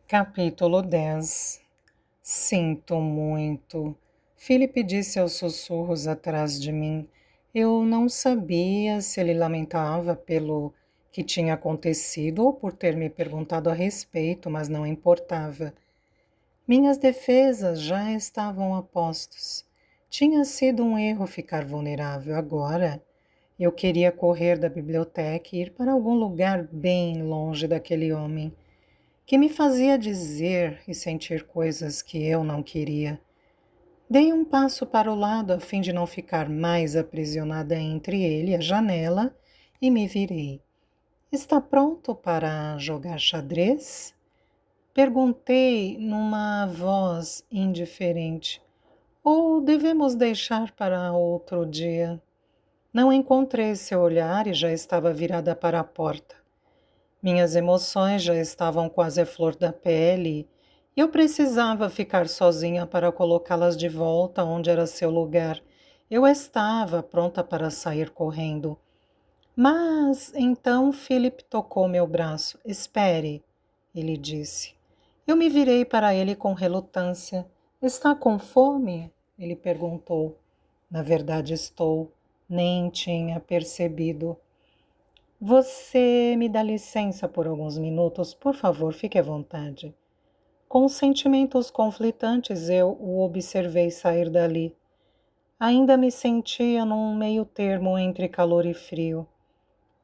Capítulo 10. Sinto muito. Philip disse aos sussurros atrás de mim. Eu não sabia se ele lamentava pelo que tinha acontecido ou por ter me perguntado a respeito, mas não importava. Minhas defesas já estavam a postos. Tinha sido um erro ficar vulnerável. Agora, eu queria correr da biblioteca e ir para algum lugar bem longe daquele homem que me fazia dizer e sentir coisas que eu não queria. Dei um passo para o lado a fim de não ficar mais aprisionada entre ele e a janela e me virei. Está pronto para jogar xadrez? Perguntei numa voz indiferente. Ou devemos deixar para outro dia? Não encontrei seu olhar e já estava virada para a porta. Minhas emoções já estavam quase à flor da pele e eu precisava ficar sozinha para colocá-las de volta onde era seu lugar. Eu estava pronta para sair correndo. Mas então Philip tocou meu braço. Espere, ele disse. Eu me virei para ele com relutância. Está com fome? Ele perguntou. Na verdade, estou. Nem tinha percebido. Você me dá licença por alguns minutos? Por favor, fique à vontade. Com sentimentos conflitantes, eu o observei sair dali. Ainda me sentia num meio termo entre calor e frio.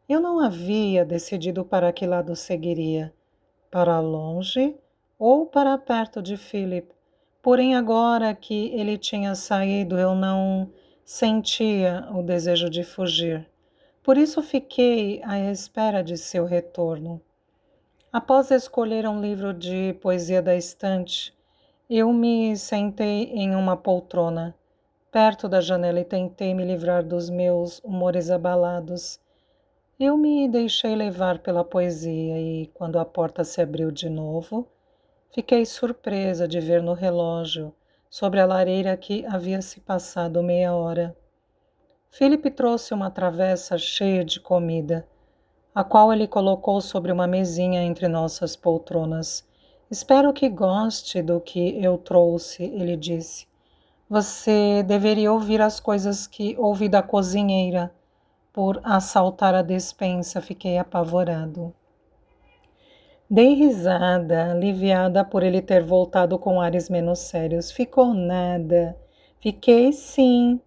Eu não havia decidido para que lado seguiria, para longe ou para perto de Philip. Porém, agora que ele tinha saído, eu não sentia o desejo de fugir. Por isso fiquei à espera de seu retorno. Após escolher um livro de poesia da estante, eu me sentei em uma poltrona, perto da janela e tentei me livrar dos meus humores abalados. Eu me deixei levar pela poesia e, quando a porta se abriu de novo, fiquei surpresa de ver no relógio, sobre a lareira, que havia se passado meia hora. Philip trouxe uma travessa cheia de comida, a qual ele colocou sobre uma mesinha entre nossas poltronas. Espero que goste do que eu trouxe, ele disse. Você deveria ouvir as coisas que ouvi da cozinheira. Por assaltar a despensa, fiquei apavorado. Dei risada, aliviada por ele ter voltado com ares menos sérios. Ficou nada. Fiquei sim,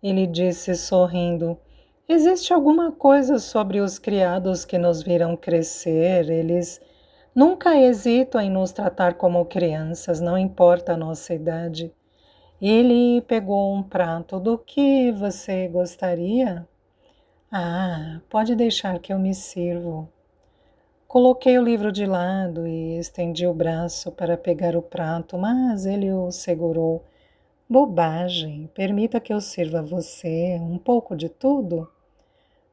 ele disse sorrindo. Existe alguma coisa sobre os criados que nos viram crescer. Eles nunca hesitam em nos tratar como crianças, não importa a nossa idade. Ele pegou um prato. Do que você gostaria? Ah, pode deixar que eu me sirvo. Coloquei o livro de lado e estendi o braço para pegar o prato, mas ele o segurou. Bobagem, permita que eu sirva a você um pouco de tudo?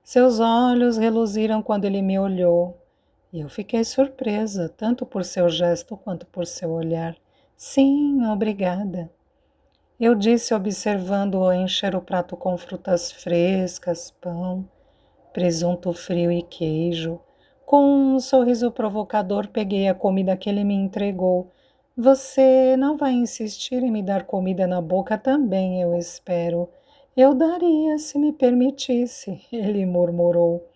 Seus olhos reluziram quando ele me olhou, e eu fiquei surpresa, tanto por seu gesto quanto por seu olhar. Sim, obrigada. Eu disse, observando-o encher o prato com frutas frescas, pão, presunto frio e queijo. Com um sorriso provocador, peguei a comida que ele me entregou. Você não vai insistir em me dar comida na boca também, eu espero. Eu daria, se me permitisse, ele murmurou.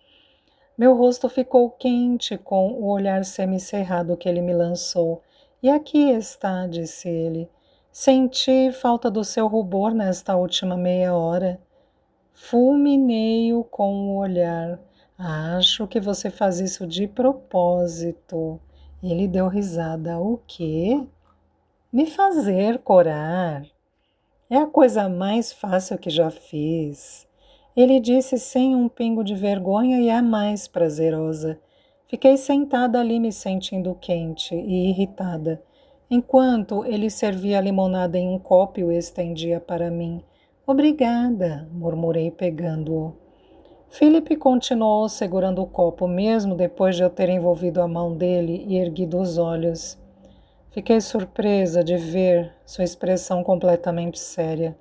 Meu rosto ficou quente com o olhar semicerrado que ele me lançou. E aqui está, disse ele. Senti falta do seu rubor nesta última meia hora. Fulminei-o com o olhar. Acho que você faz isso de propósito. Ele deu risada. O quê? Me fazer corar. É a coisa mais fácil que já fiz. Ele disse sem um pingo de vergonha e é a mais prazerosa. Fiquei sentada ali me sentindo quente e irritada, enquanto ele servia a limonada em um copo e o estendia para mim. Obrigada, murmurei pegando-o. Philip continuou segurando o copo, mesmo depois de eu ter envolvido a mão dele e erguido os olhos. Fiquei surpresa de ver sua expressão completamente séria.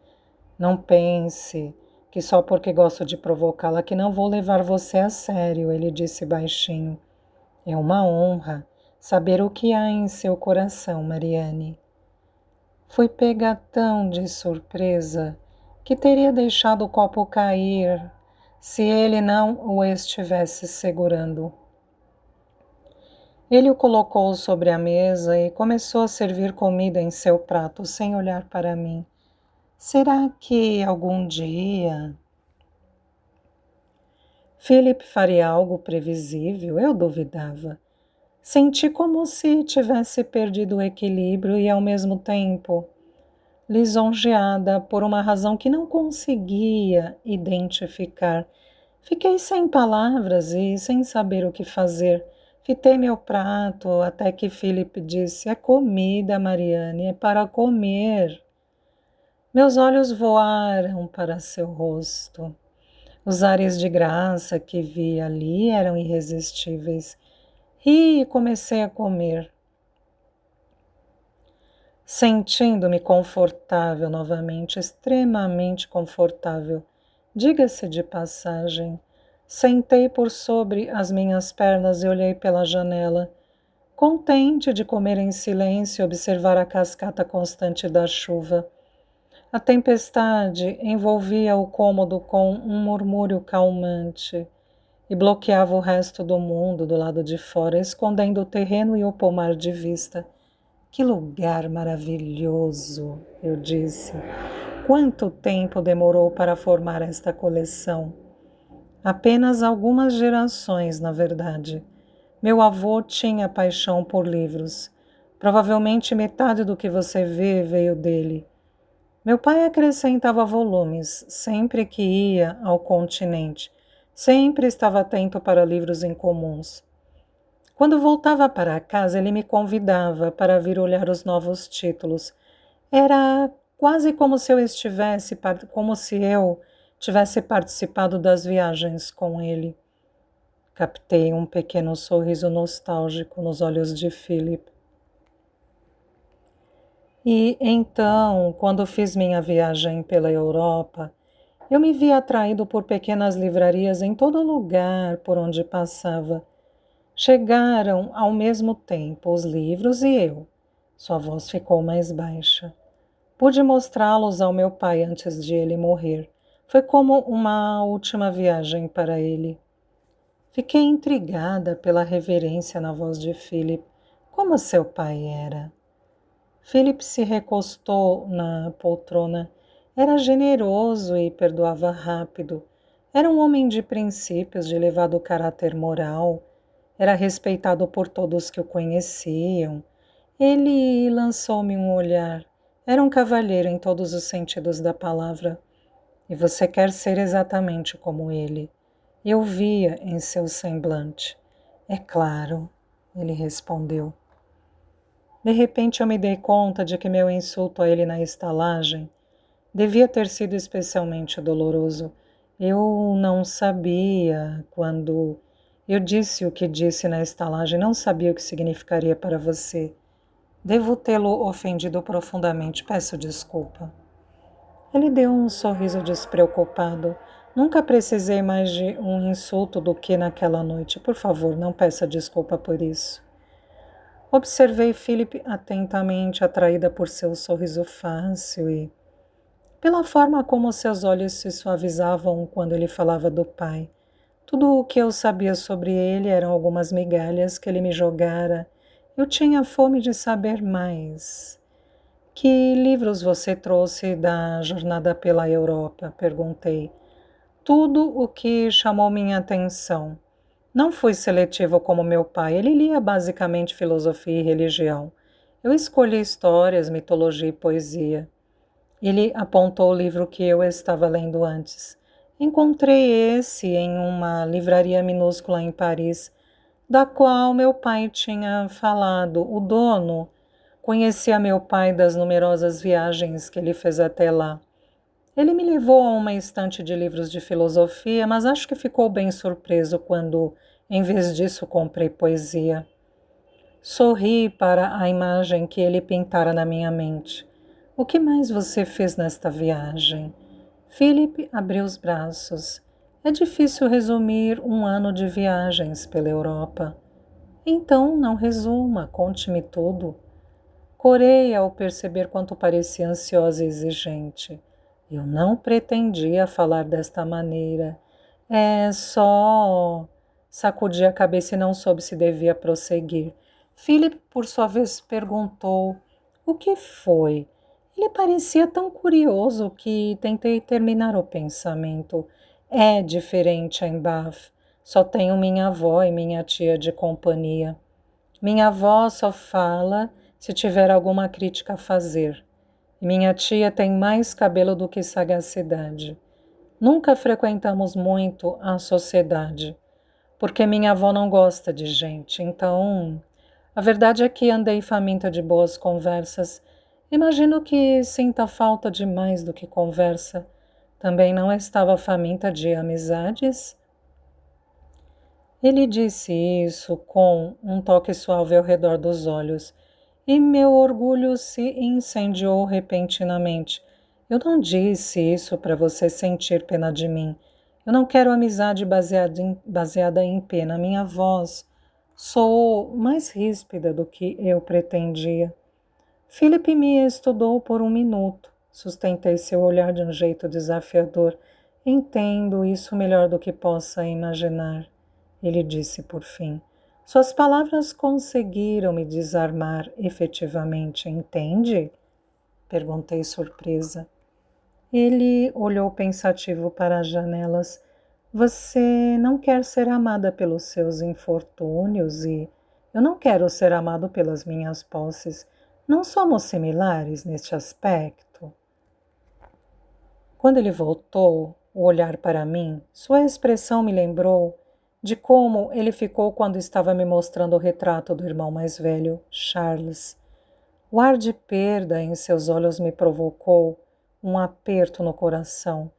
Não pense que só porque gosto de provocá-la que não vou levar você a sério, ele disse baixinho. É uma honra. saber o que há em seu coração, Mariane. Fui pega tão de surpresa que teria deixado o copo cair se ele não o estivesse segurando. Ele o colocou sobre a mesa e começou a servir comida em seu prato, sem olhar para mim. Será que algum dia Philip faria algo previsível? Eu duvidava. Senti como se tivesse perdido o equilíbrio e, ao mesmo tempo, lisonjeada por uma razão que não conseguia identificar. Fiquei sem palavras e sem saber o que fazer. Fitei meu prato até que Philip disse: "É comida, Mariane, é para comer." Meus olhos voaram para seu rosto. Os ares de graça que vi ali eram irresistíveis. Ri e comecei a comer, sentindo-me confortável novamente, extremamente confortável. Diga-se de passagem, sentei por sobre as minhas pernas e olhei pela janela, contente de comer em silêncio e observar a cascata constante da chuva. A tempestade envolvia o cômodo com um murmúrio calmante e bloqueava o resto do mundo do lado de fora, escondendo o terreno e o pomar de vista. Que lugar maravilhoso, eu disse. Quanto tempo demorou para formar esta coleção? Apenas algumas gerações, na verdade. Meu avô tinha paixão por livros. Provavelmente metade do que você vê veio dele. Meu pai acrescentava volumes sempre que ia ao continente. Sempre estava atento para livros incomuns. Quando voltava para casa, ele me convidava para vir olhar os novos títulos. Era quase como se eu tivesse participado das viagens com ele. Captei um pequeno sorriso nostálgico nos olhos de Philip. E então, quando fiz minha viagem pela Europa, eu me vi atraído por pequenas livrarias em todo lugar por onde passava. Chegaram ao mesmo tempo os livros e eu. Sua voz ficou mais baixa. Pude mostrá-los ao meu pai antes de ele morrer. Foi como uma última viagem para ele. Fiquei intrigada pela reverência na voz de Philip. Como seu pai era? Philip se recostou na poltrona. Era generoso e perdoava rápido. Era um homem de princípios, de elevado caráter moral. Era respeitado por todos que o conheciam. Ele lançou-me um olhar. Era um cavalheiro em todos os sentidos da palavra. E você quer ser exatamente como ele. Eu via em seu semblante. É claro, ele respondeu. De repente eu me dei conta de que meu insulto a ele na estalagem devia ter sido especialmente doloroso. Eu não sabia quando eu disse o que disse na estalagem, não sabia o que significaria para você. Devo tê-lo ofendido profundamente, peço desculpa. Ele deu um sorriso despreocupado. Nunca precisei mais de um insulto do que naquela noite. Por favor, não peça desculpa por isso. Observei Philip atentamente, atraída por seu sorriso fácil e pela forma como seus olhos se suavizavam quando ele falava do pai. Tudo o que eu sabia sobre ele eram algumas migalhas que ele me jogara. Eu tinha fome de saber mais. Que livros você trouxe da jornada pela Europa? Perguntei. Tudo o que chamou minha atenção. Não fui seletivo como meu pai, ele lia basicamente filosofia e religião. Eu escolhi histórias, mitologia e poesia. Ele apontou o livro que eu estava lendo antes. Encontrei esse em uma livraria minúscula em Paris, da qual meu pai tinha falado. O dono conhecia meu pai das numerosas viagens que ele fez até lá. Ele me levou a uma estante de livros de filosofia, mas acho que ficou bem surpreso quando, em vez disso, comprei poesia. Sorri para a imagem que ele pintara na minha mente. O que mais você fez nesta viagem? Philip abriu os braços. É difícil resumir um ano de viagens pela Europa. Então, não resuma, conte-me tudo. Corei ao perceber quanto parecia ansiosa e exigente. Eu não pretendia falar desta maneira. É só... Sacudi a cabeça e não soube se devia prosseguir. Philip, por sua vez, perguntou: o que foi? Ele parecia tão curioso que tentei terminar o pensamento. É diferente em Bath. Só tenho minha avó e minha tia de companhia. Minha avó só fala se tiver alguma crítica a fazer. E minha tia tem mais cabelo do que sagacidade. Nunca frequentamos muito a sociedade, porque minha avó não gosta de gente. Então, a verdade é que andei faminta de boas conversas. Imagino que sinta falta de mais do que conversa. Também não estava faminta de amizades? Ele disse isso com um toque suave ao redor dos olhos, e meu orgulho se incendiou repentinamente. Eu não disse isso para você sentir pena de mim. Eu não quero amizade baseada em pena. Minha voz soou mais ríspida do que eu pretendia. Philip me estudou por um minuto. Sustentei seu olhar de um jeito desafiador. Entendo isso melhor do que possa imaginar. Ele disse por fim. Suas palavras conseguiram me desarmar efetivamente, entende? Perguntei surpresa. Ele olhou pensativo para as janelas. Você não quer ser amada pelos seus infortúnios e eu não quero ser amado pelas minhas posses. Não somos similares neste aspecto? Quando ele voltou, o olhar para mim, sua expressão me lembrou de como ele ficou quando estava me mostrando o retrato do irmão mais velho, Charles. O ar de perda em seus olhos me provocou um aperto no coração,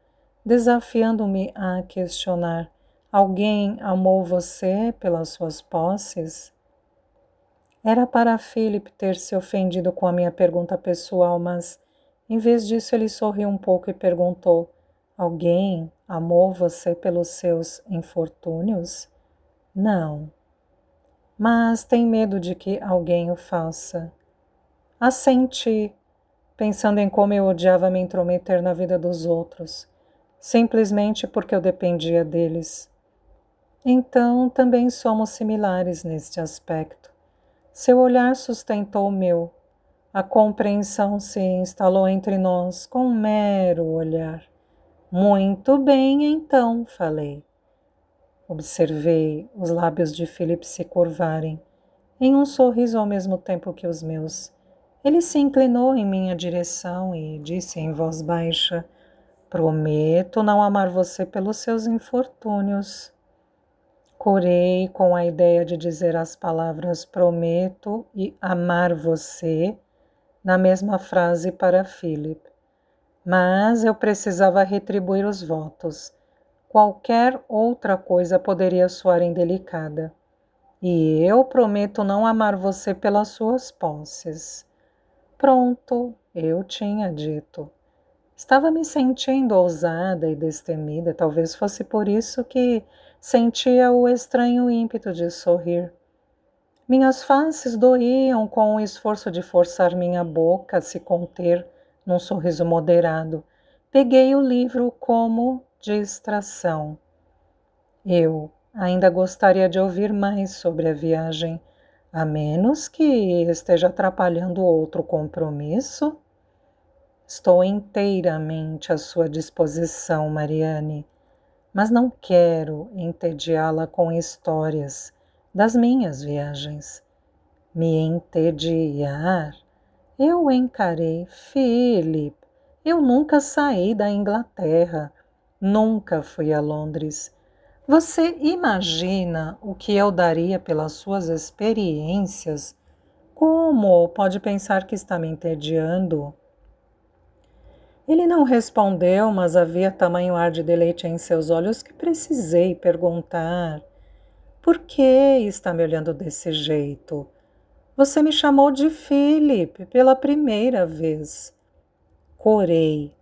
desafiando-me a questionar: alguém amou você pelas suas posses? Era para Philip ter se ofendido com a minha pergunta pessoal, mas, em vez disso, ele sorriu um pouco e perguntou: alguém amou você pelos seus infortúnios? Não, mas tem medo de que alguém o faça. Assenti, pensando em como eu odiava me intrometer na vida dos outros, simplesmente porque eu dependia deles. Então, também somos similares neste aspecto. Seu olhar sustentou o meu. A compreensão se instalou entre nós com um mero olhar. Muito bem, então, falei. Observei os lábios de Philip se curvarem, em um sorriso ao mesmo tempo que os meus. Ele se inclinou em minha direção e disse em voz baixa: prometo não amar você pelos seus infortúnios. Corei com a ideia de dizer as palavras prometo e amar você na mesma frase para Philip. Mas eu precisava retribuir os votos. Qualquer outra coisa poderia soar indelicada. E eu prometo não amar você pelas suas posses. Pronto, eu tinha dito. Estava me sentindo ousada e destemida, talvez fosse por isso que sentia o estranho ímpeto de sorrir. Minhas faces doíam com o esforço de forçar minha boca a se conter num sorriso moderado. Peguei o livro como distração. Eu ainda gostaria de ouvir mais sobre a viagem, a menos que esteja atrapalhando outro compromisso. Estou inteiramente à sua disposição, Mariane, mas não quero entediá-la com histórias das minhas viagens. Me entediar? Eu encarei Philip. Eu nunca saí da Inglaterra. Nunca fui a Londres. Você imagina o que eu daria pelas suas experiências? Como pode pensar que está me entediando? Ele não respondeu, mas havia tamanho ar de deleite em seus olhos que precisei perguntar: por que está me olhando desse jeito? Você me chamou de Philip pela primeira vez. Corei.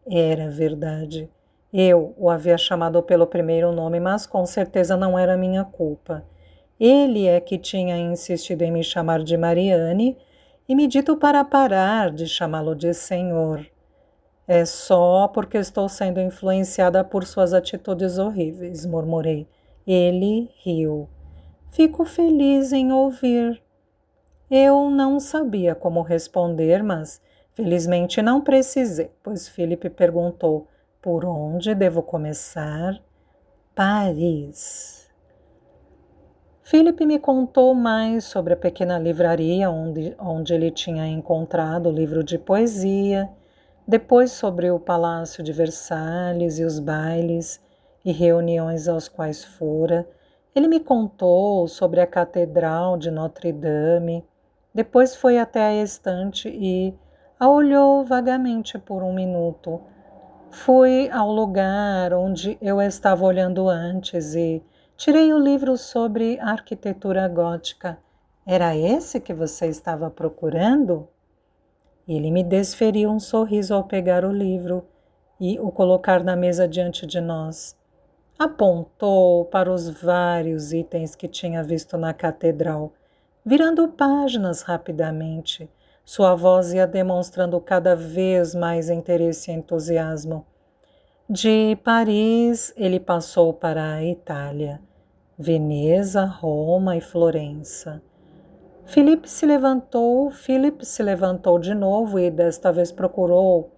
Era verdade. Eu o havia chamado pelo primeiro nome, mas com certeza não era minha culpa. Ele é que tinha insistido em me chamar de Mariane e me dito para parar de chamá-lo de senhor. É só porque estou sendo influenciada por suas atitudes horríveis, murmurei. Ele riu. Fico feliz em ouvir. Eu não sabia como responder, mas felizmente não precisei, pois Felipe perguntou: por onde devo começar? Paris. Felipe me contou mais sobre a pequena livraria onde ele tinha encontrado o livro de poesia, depois sobre o Palácio de Versalhes e os bailes e reuniões aos quais fora. Ele me contou sobre a Catedral de Notre-Dame, depois foi até a estante e a olhou vagamente por um minuto. Fui ao lugar onde eu estava olhando antes e tirei o livro sobre arquitetura gótica. Era esse que você estava procurando? Ele me desferiu um sorriso ao pegar o livro e o colocar na mesa diante de nós. Apontou para os vários itens que tinha visto na catedral, virando páginas rapidamente. Sua voz ia demonstrando cada vez mais interesse e entusiasmo. De Paris, ele passou para a Itália, Veneza, Roma e Florença. Philip se levantou de novo e desta vez procurou,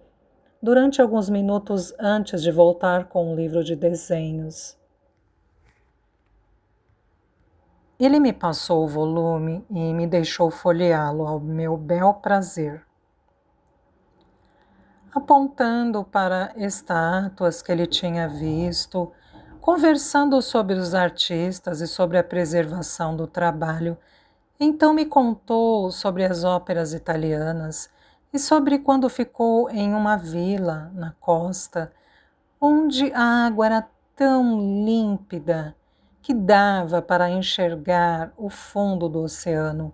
durante alguns minutos antes de voltar com um livro de desenhos. Ele me passou o volume e me deixou folheá-lo ao meu bel prazer. Apontando para estátuas que ele tinha visto, conversando sobre os artistas e sobre a preservação do trabalho, então me contou sobre as óperas italianas e sobre quando ficou em uma vila na costa, onde a água era tão límpida que dava para enxergar o fundo do oceano.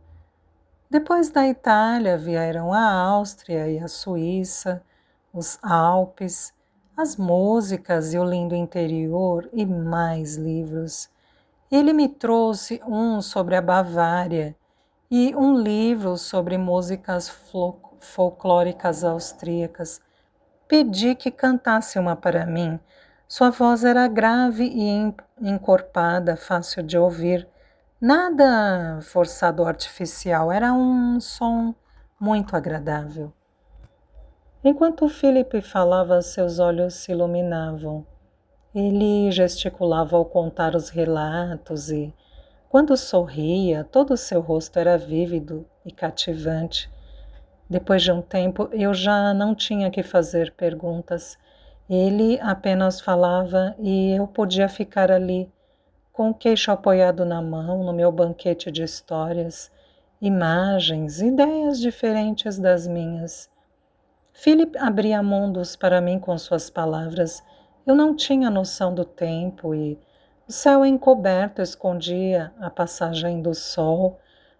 Depois da Itália vieram a Áustria e a Suíça, os Alpes, as músicas e o lindo interior e mais livros. Ele me trouxe um sobre a Bavária e um livro sobre músicas folclóricas austríacas. Pedi que cantasse uma para mim. Sua voz era grave e encorpada, fácil de ouvir. Nada forçado ou artificial, era um som muito agradável. Enquanto Philip falava, seus olhos se iluminavam. Ele gesticulava ao contar os relatos e, quando sorria, todo o seu rosto era vívido e cativante. Depois de um tempo, eu já não tinha que fazer perguntas. Ele apenas falava e eu podia ficar ali, com o queixo apoiado na mão, no meu banquete de histórias, imagens, ideias diferentes das minhas. Philip abria mundos para mim com suas palavras. Eu não tinha noção do tempo e o céu encoberto escondia a passagem do sol,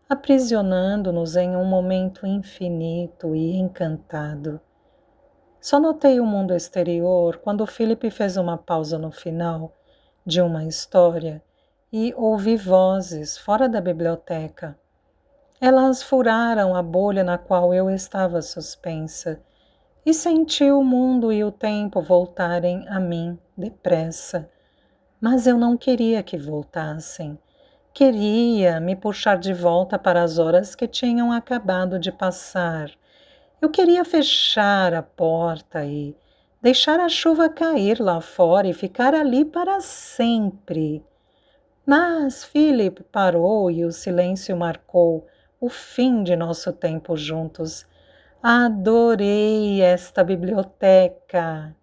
aprisionando-nos em um momento infinito e encantado. Só notei o mundo exterior quando Philip fez uma pausa no final de uma história e ouvi vozes fora da biblioteca. Elas furaram a bolha na qual eu estava suspensa e senti o mundo e o tempo voltarem a mim depressa. Mas eu não queria que voltassem. Queria me puxar de volta para as horas que tinham acabado de passar. Eu queria fechar a porta e deixar a chuva cair lá fora e ficar ali para sempre. Mas Philip parou e o silêncio marcou o fim de nosso tempo juntos. Adorei esta biblioteca,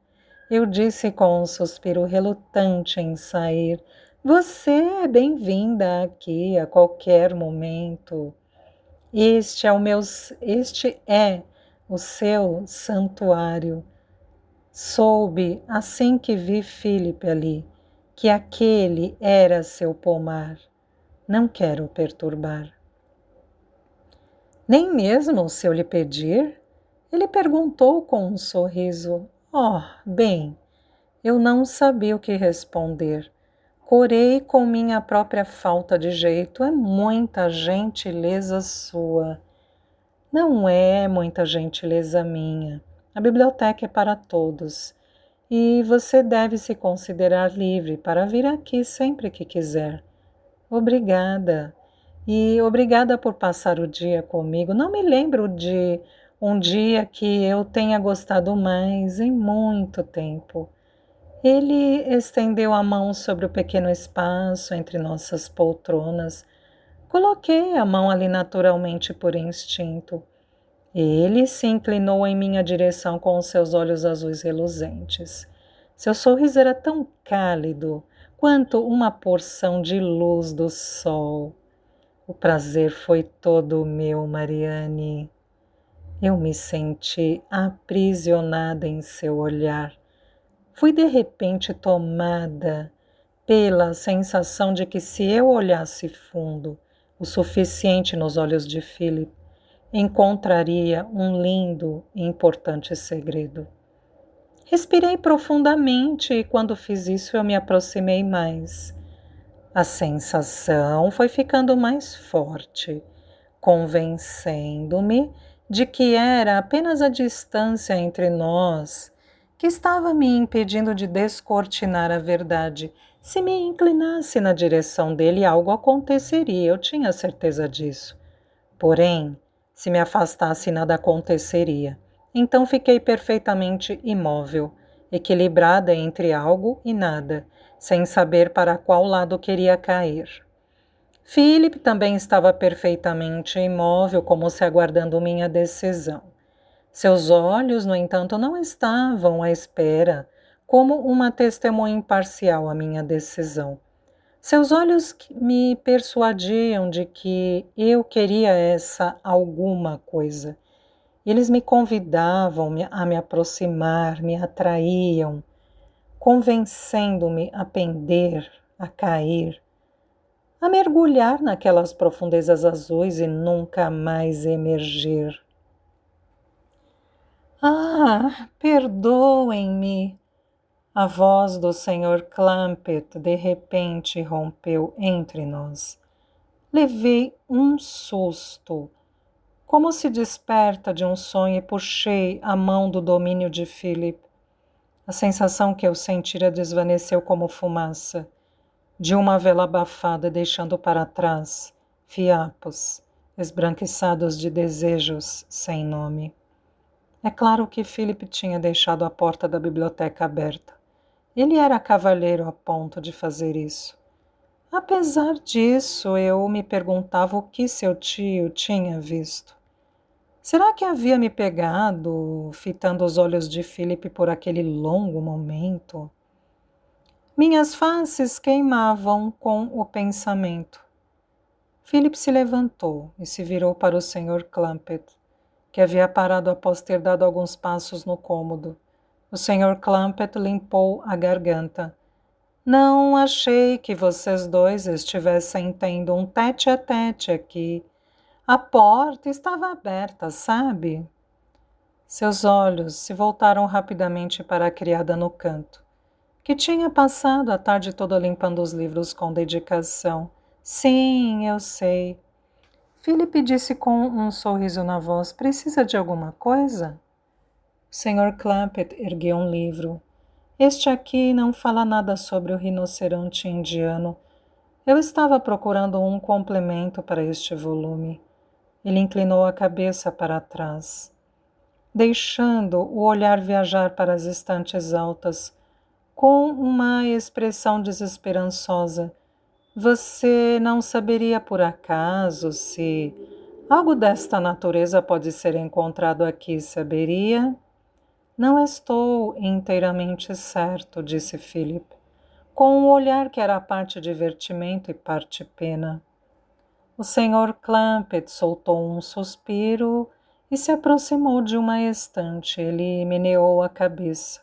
eu disse com um suspiro relutante em sair. Você é bem-vinda aqui a qualquer momento. Este é o seu santuário. Soube, assim que vi Philip ali, que aquele era seu pomar. Não quero perturbar. Nem mesmo se eu lhe pedir? Ele perguntou com um sorriso. Oh, bem, eu não sabia o que responder. Corei com minha própria falta de jeito. É muita gentileza sua. Não é muita gentileza minha. A biblioteca é para todos. E você deve se considerar livre para vir aqui sempre que quiser. Obrigada. E obrigada por passar o dia comigo. Não me lembro de um dia que eu tenha gostado mais em muito tempo. Ele estendeu a mão sobre o pequeno espaço entre nossas poltronas. Coloquei a mão ali naturalmente por instinto. Ele se inclinou em minha direção com os seus olhos azuis reluzentes. Seu sorriso era tão cálido quanto uma porção de luz do sol. O prazer foi todo meu, Mariane. Eu me senti aprisionada em seu olhar. Fui de repente tomada pela sensação de que se eu olhasse fundo, o suficiente nos olhos de Philip, encontraria um lindo e importante segredo. Respirei profundamente e quando fiz isso eu me aproximei mais. A sensação foi ficando mais forte, convencendo-me de que era apenas a distância entre nós que estava me impedindo de descortinar a verdade. Se me inclinasse na direção dele, algo aconteceria, eu tinha certeza disso. Porém, se me afastasse, nada aconteceria. Então fiquei perfeitamente imóvel, equilibrada entre algo e nada, sem saber para qual lado queria cair. Philip também estava perfeitamente imóvel, como se aguardando minha decisão. Seus olhos, no entanto, não estavam à espera, como uma testemunha imparcial à minha decisão. Seus olhos me persuadiam de que eu queria essa alguma coisa. Eles me convidavam a me aproximar, me atraíam, convencendo-me a pender, a cair, a mergulhar naquelas profundezas azuis e nunca mais emergir. Ah, perdoem-me! A voz do Sr. Clampett de repente rompeu entre nós. Levei um susto, como se desperta de um sonho, e puxei a mão do domínio de Philip. A sensação que eu sentira desvaneceu como fumaça, de uma vela abafada deixando para trás fiapos, esbranquiçados de desejos sem nome. É claro que Philip tinha deixado a porta da biblioteca aberta. Ele era cavalheiro a ponto de fazer isso. Apesar disso, eu me perguntava o que seu tio tinha visto. Será que havia me pegado, fitando os olhos de Philip por aquele longo momento? Minhas faces queimavam com o pensamento. Philip se levantou e se virou para o Sr. Clampett, que havia parado após ter dado alguns passos no cômodo. O Sr. Clampett limpou a garganta. Não achei que vocês dois estivessem tendo um tete-a-tete aqui. A porta estava aberta, sabe? Seus olhos se voltaram rapidamente para a criada no canto, que tinha passado a tarde toda limpando os livros com dedicação. Sim, eu sei. Philip disse com um sorriso na voz. Precisa de alguma coisa? O Sr. Clampett ergueu um livro. Este aqui não fala nada sobre o rinoceronte indiano. Eu estava procurando um complemento para este volume. Ele inclinou a cabeça para trás, deixando o olhar viajar para as estantes altas, com uma expressão desesperançosa. Você não saberia por acaso se algo desta natureza pode ser encontrado aqui, saberia? Não estou inteiramente certo, disse Philip, com um olhar que era parte divertimento e parte pena. O Sr. Clampett soltou um suspiro e se aproximou de uma estante. Ele meneou a cabeça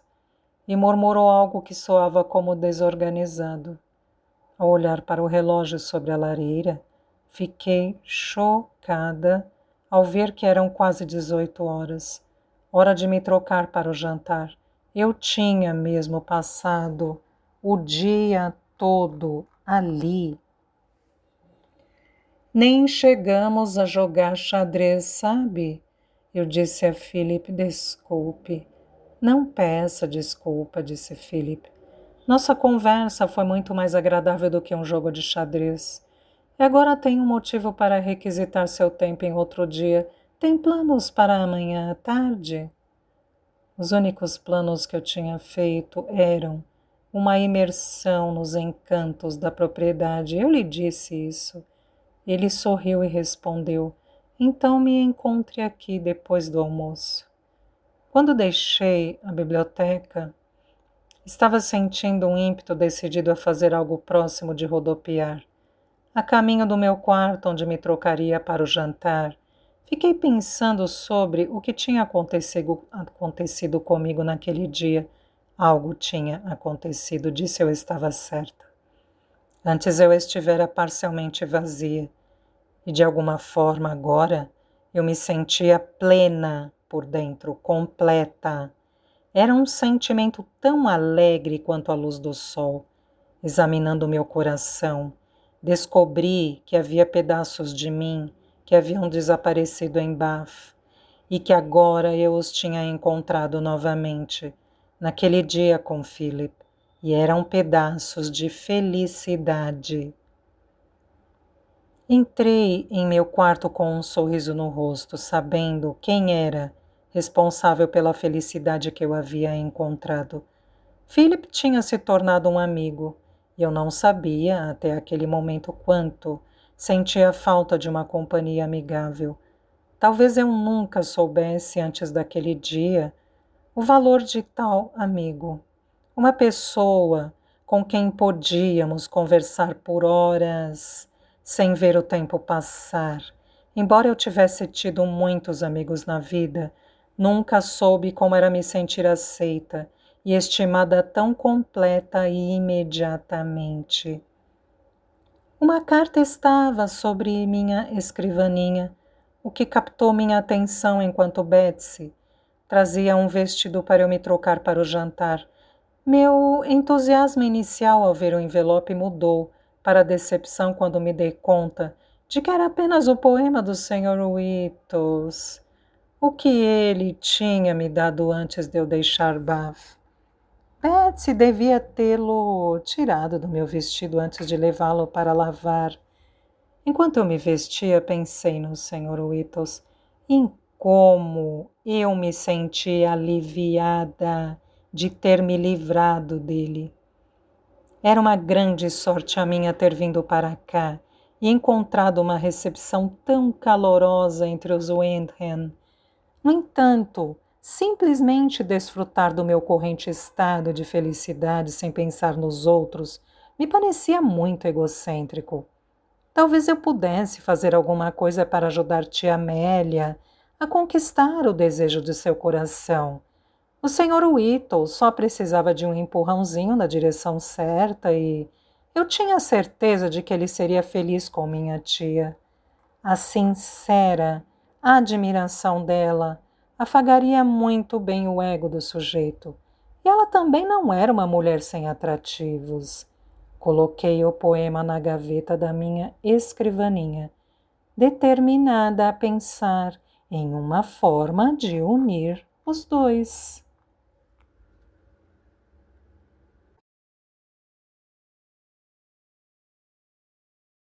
e murmurou algo que soava como desorganizado. Ao olhar para o relógio sobre a lareira, fiquei chocada ao ver que eram quase 18 horas. Hora de me trocar para o jantar. Eu tinha mesmo passado o dia todo ali. Nem chegamos a jogar xadrez, sabe? Eu disse a Philip, desculpe. Não peça desculpa, disse Philip. Nossa conversa foi muito mais agradável do que um jogo de xadrez. E agora tenho um motivo para requisitar seu tempo em outro dia. Tem planos para amanhã à tarde? Os únicos planos que eu tinha feito eram uma imersão nos encantos da propriedade. Eu lhe disse isso. Ele sorriu e respondeu: então me encontre aqui depois do almoço. Quando deixei a biblioteca, estava sentindo um ímpeto decidido a fazer algo próximo de rodopiar. A caminho do meu quarto, onde me trocaria para o jantar, fiquei pensando sobre o que tinha acontecido comigo naquele dia. Algo tinha acontecido, disse eu estava certa. Antes eu estivera parcialmente vazia, e de alguma forma agora eu me sentia plena por dentro, completa. Era um sentimento tão alegre quanto a luz do sol. Examinando meu coração, descobri que havia pedaços de mim que haviam desaparecido em Bath e que agora eu os tinha encontrado novamente, naquele dia com Philip, e eram pedaços de felicidade. Entrei em meu quarto com um sorriso no rosto, sabendo quem era responsável pela felicidade que eu havia encontrado. Philip tinha se tornado um amigo, e eu não sabia, até aquele momento, quanto sentia falta de uma companhia amigável. Talvez eu nunca soubesse, antes daquele dia, o valor de tal amigo. Uma pessoa com quem podíamos conversar por horas, sem ver o tempo passar. Embora eu tivesse tido muitos amigos na vida, nunca soube como era me sentir aceita e estimada tão completa e imediatamente. Uma carta estava sobre minha escrivaninha, o que captou minha atenção enquanto Betsy trazia um vestido para eu me trocar para o jantar. Meu entusiasmo inicial ao ver o envelope mudou para decepção quando me dei conta de que era apenas o poema do Sr. Whittles, o que ele tinha me dado antes de eu deixar Bath. Betsy devia tê-lo tirado do meu vestido antes de levá-lo para lavar. Enquanto eu me vestia, pensei no Sr. Whittles, em como eu me senti aliviada de ter me livrado dele. Era uma grande sorte a minha ter vindo para cá e encontrado uma recepção tão calorosa entre os Windham. No entanto, simplesmente desfrutar do meu corrente estado de felicidade sem pensar nos outros me parecia muito egocêntrico. Talvez eu pudesse fazer alguma coisa para ajudar tia Amélia a conquistar o desejo de seu coração. O Sr. Whittle só precisava de um empurrãozinho na direção certa e eu tinha certeza de que ele seria feliz com minha tia. A sincera admiração dela afagaria muito bem o ego do sujeito. E ela também não era uma mulher sem atrativos. Coloquei o poema na gaveta da minha escrivaninha, determinada a pensar em uma forma de unir os dois.